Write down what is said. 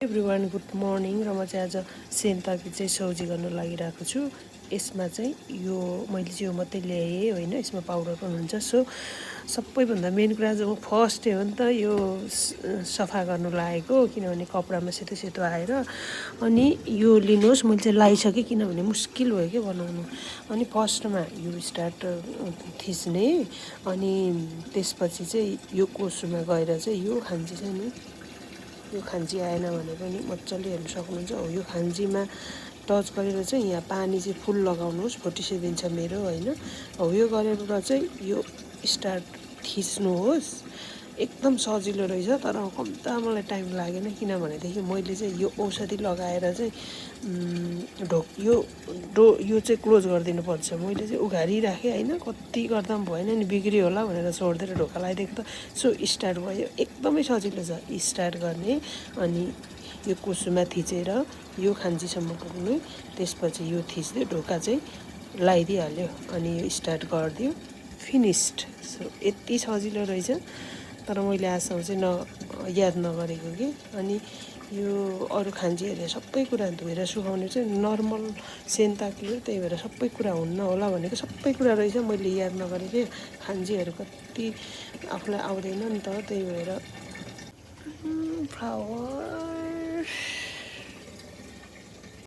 Everyone good morning र म चाहिँ आज सेन्ताकी चाहिँ सब्जी गर्न लागिरहेको छु। यसमा चाहिँ यो मैले चाहिँ यो मात्रै ल्याएँ होइन, यसमा पाउडर पनि हुन्छ। सो सबैभन्दा मेन कुरा चाहिँ फर्स्ट हो नि त यो सफा गर्नु लागेको, किनभने कपडामा सेतो सेतो आएर। अनि यो लिनुहोस्, मैले चाहिँ लगाइसकेँ किनभने मुस्किल भयो क्या बनाउनु। अनि फर्स्टमा यो स्टार्ट थिच्ने, अनि त्यसपछि चाहिँ यो कोसुमा गएर चाहिँ यो खान्जी छ नि, यो खान्जी आएन भने पनि मजाले हेर्न सक्नुहुन्छ। हो यो खान्जीमा टच गरेर चाहिँ यहाँ पानी चाहिँ फुल लगाउनुहोस्, 47 छ मेरो होइन। हो यो गरेर चाहिँ यो स्टार्ट थिच्नुहोस्। एकदम सजिलो रहेछ, तर कम्ता मलाई टाइम लागेन, किनभनेदेखि मैले चाहिँ यो औषधि लगाएर चाहिँ यो चाहिँ क्लोज गरिदिनु पर्छ। मैले चाहिँ उघारिराखेँ होइन, कति गर्दा पनि भएन नि, बिग्रियो होला भनेर छोडिदिएर ढोका लगाइदिएको त। सो स्टार्ट भयो, एकदमै सजिलो छ स्टार्ट गर्ने। अनि यो कुसुमा थिचेर यो खान्जीसम्म पुग्नु, त्यसपछि यो थिच्दै ढोका चाहिँ लगाइदिइहाल्यो, अनि यो स्टार्ट गरिदियो, फिनिस्ड। सो यति सजिलो रहेछ, तर मैले आजसम्म चाहिँ याद नगरेको कि। अनि यो अरू खान्जीहरूले सबै कुरा धोएर सुकाउने चाहिँ नर्मल सेन्ताकी हो, त्यही भएर सबै कुरा हुन्न होला भनेको सबै कुरा रहेछ, मैले याद नगरेको। खान्जीहरू कति आफूलाई आउँदैन नि त, त्यही भएर फ्लावर